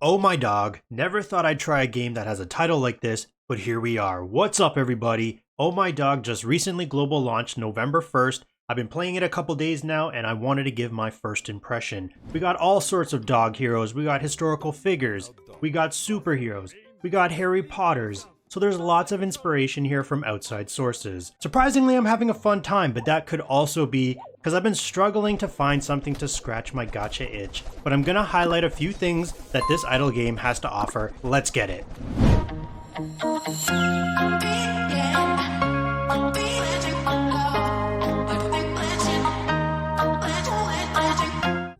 Oh my dog, never thought I'd try a game that has a title like this, but here we are. What's up everybody? Oh my dog just recently global launched November 1st. I've been playing it a couple days now and I wanted to give my first impression. We got all sorts of dog heroes, we got historical figures, we got superheroes, we got Harry Potters. So there's lots of inspiration here from outside sources. Surprisingly, I'm having a fun time, but that could also be because I've been struggling to find something to scratch my gacha itch. But I'm gonna highlight a few things that this idle game has to offer. Let's get it.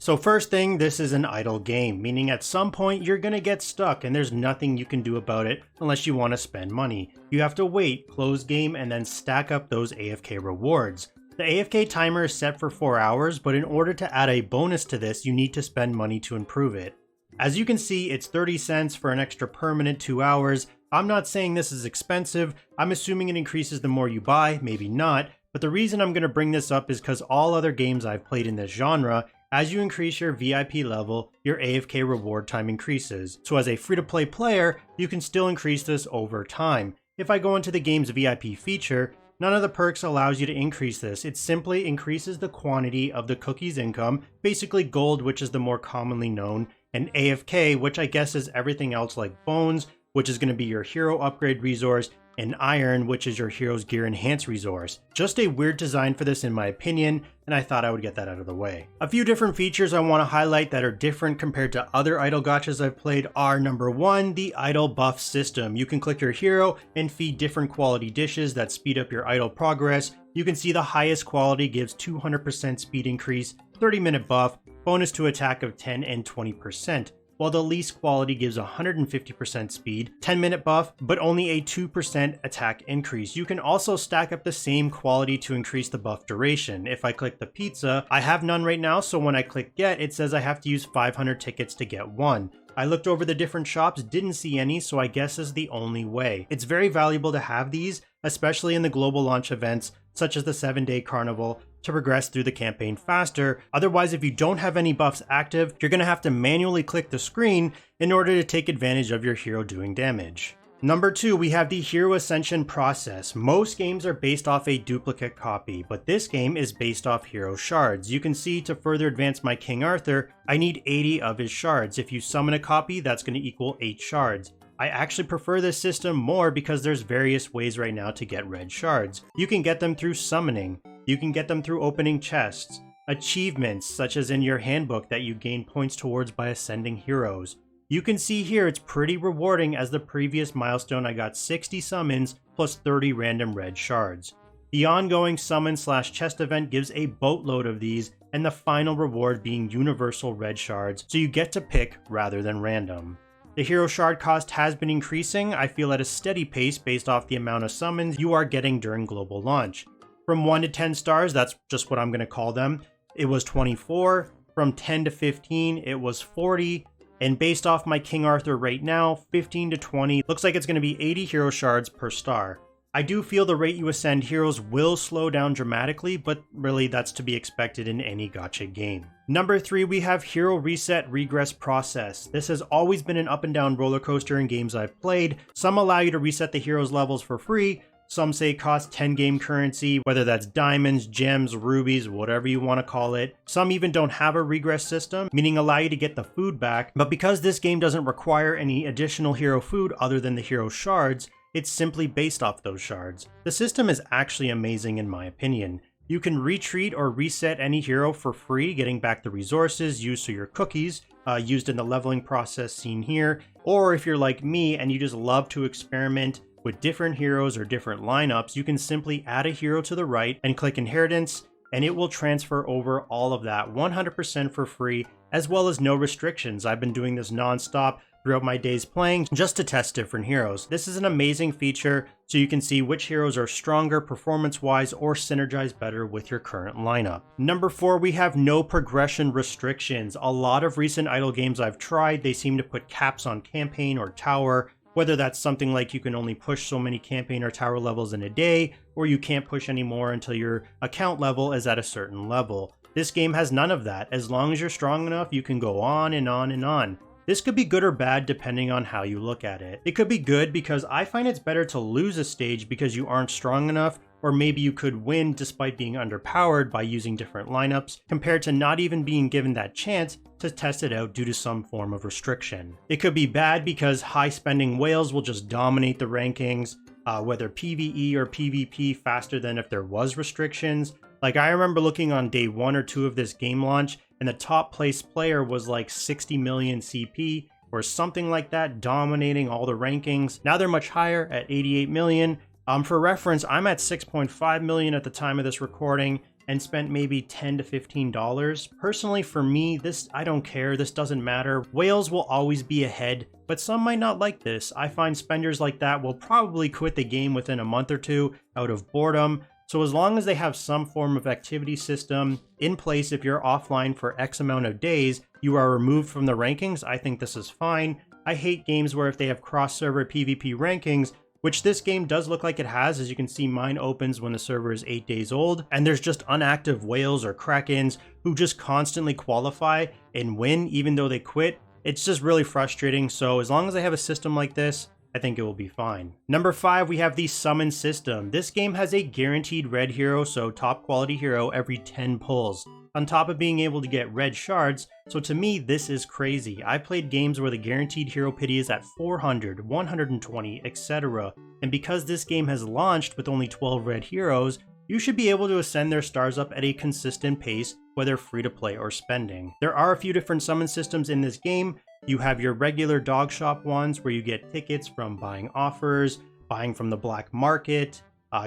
So first thing, this is an idle game, meaning at some point you're gonna get stuck and there's nothing you can do about it unless you want to spend money. You have to wait, close game, and then stack up those AFK rewards. The AFK timer is set for 4 hours, but in order to add a bonus to this, you need to spend money to improve it. As you can see, it's 30 cents for an extra permanent 2 hours. I'm not saying this is expensive, I'm assuming it increases the more you buy, maybe not, but the reason I'm gonna bring this up is because all other games I've played in this genre, as you increase your VIP level, your AFK reward time increases. So as a free-to-play player, you can still increase this over time. If I go into the game's VIP feature, none of the perks allows you to increase this. It simply increases the quantity of the cookie's income, basically gold, which is the more commonly known, and AFK, which I guess is everything else like bones, which is going to be your hero upgrade resource, and iron, which is your hero's gear enhance resource. Just a weird design for this in my opinion, and I thought I would get that out of the way. A few different features I want to highlight that are different compared to other idle gachas I've played are number 1, the idle buff system. You can click your hero and feed different quality dishes that speed up your idle progress. You can see the highest quality gives 200% speed increase, 30-minute buff, bonus to attack of 10 and 20%. While the least quality gives 150% speed, 10-minute buff, but only a 2% attack increase. You can also stack up the same quality to increase the buff duration. If I click the pizza, I have none right now, so when I click get, it says I have to use 500 tickets to get one. I looked over the different shops, didn't see any, so I guess this is the only way. It's very valuable to have these, especially in the global launch events, such as the 7-day carnival, to progress through the campaign faster. Otherwise, if you don't have any buffs active, you're going to have to manually click the screen in order to take advantage of your hero doing damage. Number 2, we have the hero ascension process. Most games are based off a duplicate copy, but this game is based off hero shards. You can see to further advance my King Arthur, I need 80 of his shards. If you summon a copy, that's going to equal 8 shards. I actually prefer this system more because there's various ways right now to get red shards. You can get them through summoning, you can get them through opening chests, achievements such as in your handbook that you gain points towards by ascending heroes. You can see here it's pretty rewarding as the previous milestone I got 60 summons plus 30 random red shards. The ongoing summon/chest event gives a boatload of these, and the final reward being universal red shards, so you get to pick rather than random. The hero shard cost has been increasing, I feel at a steady pace based off the amount of summons you are getting during global launch. From 1 to 10 stars, that's just what I'm going to call them, it was 24, from 10 to 15 it was 40, and based off my King Arthur right now, 15 to 20, looks like it's going to be 80 hero shards per star. I do feel the rate you ascend heroes will slow down dramatically, but really that's to be expected in any gacha game. Number 3, we have hero reset regress process. This has always been an up and down roller coaster in games I've played. Some allow you to reset the heroes levels for free, some say it costs 10 game currency, whether that's diamonds, gems, rubies, whatever you want to call it. Some even don't have a regress system, meaning allow you to get the food back, but because this game doesn't require any additional hero food other than the hero shards, it's simply based off those shards. The system is actually amazing in my opinion. You can retreat or reset any hero for free, getting back the resources used to your cookies, used in the leveling process seen here, or if you're like me and you just love to experiment with different heroes or different lineups, you can simply add a hero to the right and click inheritance, and it will transfer over all of that 100% for free, as well as no restrictions. I've been doing this non-stop throughout my days playing just to test different heroes. This is an amazing feature so you can see which heroes are stronger performance-wise or synergize better with your current lineup. Number 4, we have no progression restrictions. A lot of recent idle games I've tried, they seem to put caps on campaign or tower, whether that's something like you can only push so many campaign or tower levels in a day, or you can't push anymore until your account level is at a certain level. This game has none of that. As long as you're strong enough, you can go on and on and on. This could be good or bad depending on how you look at it. It could be good because I find it's better to lose a stage because you aren't strong enough, or maybe you could win despite being underpowered by using different lineups, compared to not even being given that chance to test it out due to some form of restriction. It could be bad because high spending whales will just dominate the rankings, whether PvE or PvP, faster than if there was restrictions. Like, I remember looking on day 1 or 2 of this game launch, and the top place player was like 60 million CP or something like that, dominating all the rankings. Now they're much higher at 88 million. For reference, I'm at 6.5 million at the time of this recording and spent maybe $10 to $15. Personally, for me, I don't care, this doesn't matter. Whales will always be ahead, but some might not like this. I find spenders like that will probably quit the game within a month or two out of boredom. So as long as they have some form of activity system in place, if you're offline for X amount of days, you are removed from the rankings, I think this is fine. I hate games where if they have cross-server PvP rankings, which this game does look like it has. As you can see, mine opens when the server is 8 days old, and there's just unactive whales or krakens who just constantly qualify and win even though they quit. It's just really frustrating, so as long as they have a system like this, I think it will be fine. Number 5, we have the summon system. This game has a guaranteed red hero, so top quality hero every 10 pulls, on top of being able to get red shards. So to me, this is crazy. I played games where the guaranteed hero pity is at 400, 120, etc. And because this game has launched with only 12 red heroes, you should be able to ascend their stars up at a consistent pace, whether free to play or spending. There are a few different summon systems in this game. You have your regular dog shop ones where you get tickets from buying offers, buying from the black market,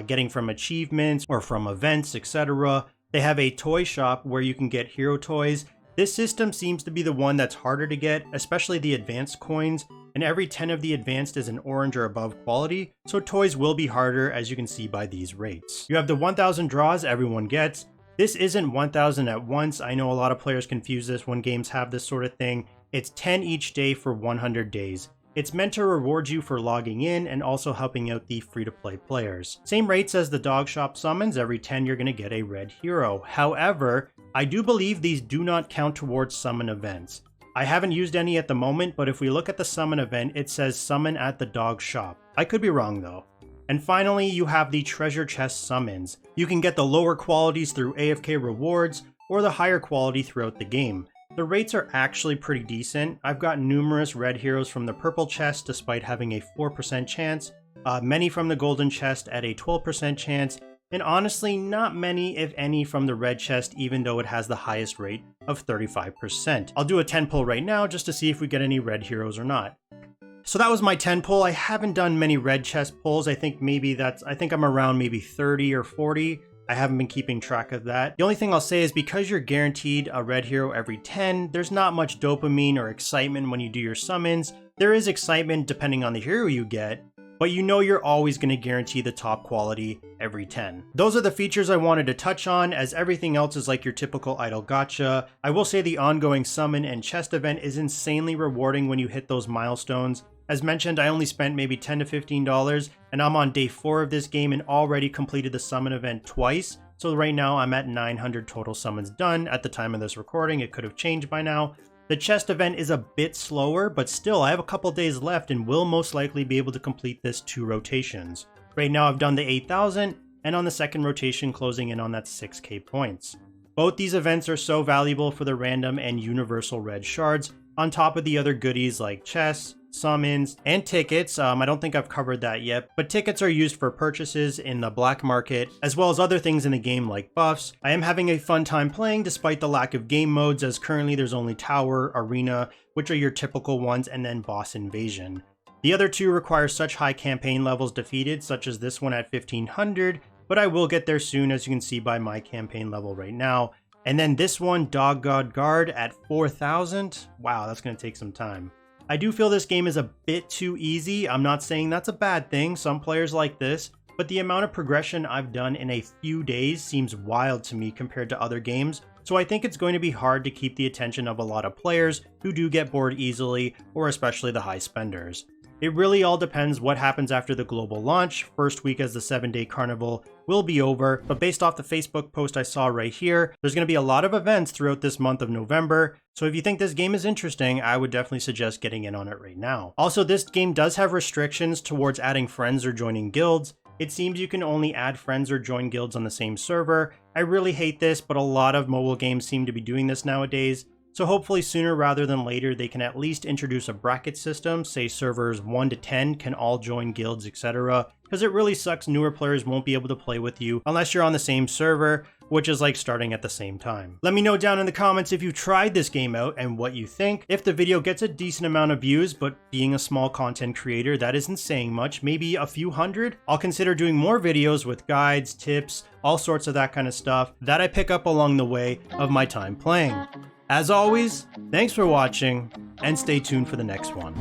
getting from achievements or from events, etc. They have a toy shop where you can get hero toys. This system seems to be the one that's harder to get, especially the advanced coins, and every 10 of the advanced is an orange or above quality, so toys will be harder, as you can see by these rates. You have the 1000 draws everyone gets. This isn't 1000 at once. I know a lot of players confuse this when games have this sort of thing. It's 10 each day for 100 days. It's meant to reward you for logging in and also helping out the free-to-play players. Same rates as the dog shop summons. Every 10 you're going to get a red hero. However, I do believe these do not count towards summon events. I haven't used any at the moment, but if we look at the summon event, it says summon at the dog shop. I could be wrong though. And finally, you have the treasure chest summons. You can get the lower qualities through AFK rewards or the higher quality throughout the game. The rates are actually pretty decent. I've got numerous red heroes from the purple chest despite having a 4% chance, many from the golden chest at a 12% chance, and honestly not many if any from the red chest, even though it has the highest rate of 35%. I'll do a 10 pull right now just to see if we get any red heroes or not. So that was my 10 pull. I haven't done many red chest pulls. I think I'm around maybe 30 or 40. I haven't been keeping track of that. The only thing I'll say is because you're guaranteed a red hero every 10, there's not much dopamine or excitement when you do your summons. There is excitement depending on the hero you get, but you know you're always going to guarantee the top quality every 10. Those are the features I wanted to touch on, as everything else is like your typical idle gacha. I will say the ongoing summon and chest event is insanely rewarding when you hit those milestones. As mentioned, I only spent maybe $10 to $15, and I'm on day 4 of this game and already completed the summon event twice. So right now I'm at 900 total summons done at the time of this recording. It could have changed by now. The chest event is a bit slower, but still I have a couple days left and will most likely be able to complete this 2 rotations. Right now I've done the 8,000 and on the second rotation closing in on that 6k points. Both these events are so valuable for the random and universal red shards, on top of the other goodies like chests, summons, and tickets. I don't think I've covered that yet, but tickets are used for purchases in the black market, as well as other things in the game like buffs. I am having a fun time playing despite the lack of game modes, as currently there's only Tower, Arena, which are your typical ones, and then Boss Invasion. The other 2 require such high campaign levels defeated, such as this one at 1500, but I will get there soon, as you can see by my campaign level right now. And then this one, Dog God Guard, at 4000. Wow, that's going to take some time. I do feel this game is a bit too easy. I'm not saying that's a bad thing, some players like this, but the amount of progression I've done in a few days seems wild to me compared to other games, so I think it's going to be hard to keep the attention of a lot of players who do get bored easily, or especially the high spenders. It really all depends what happens after the global launch. First week as the 7-day carnival will be over, but based off the Facebook post I saw right here, there's going to be a lot of events throughout this month of November. So if you think this game is interesting, I would definitely suggest getting in on it right now. Also, this game does have restrictions towards adding friends or joining guilds. It seems you can only add friends or join guilds on the same server. I really hate this, but a lot of mobile games seem to be doing this nowadays. So hopefully sooner rather than later, they can at least introduce a bracket system, say servers 1 to 10 can all join guilds, etc. Because it really sucks newer players won't be able to play with you unless you're on the same server, which is like starting at the same time. Let me know down in the comments if you tried this game out and what you think. If the video gets a decent amount of views, but being a small content creator, that isn't saying much, maybe a few hundred, I'll consider doing more videos with guides, tips, all sorts of that kind of stuff that I pick up along the way of my time playing. As always, thanks for watching, and stay tuned for the next one.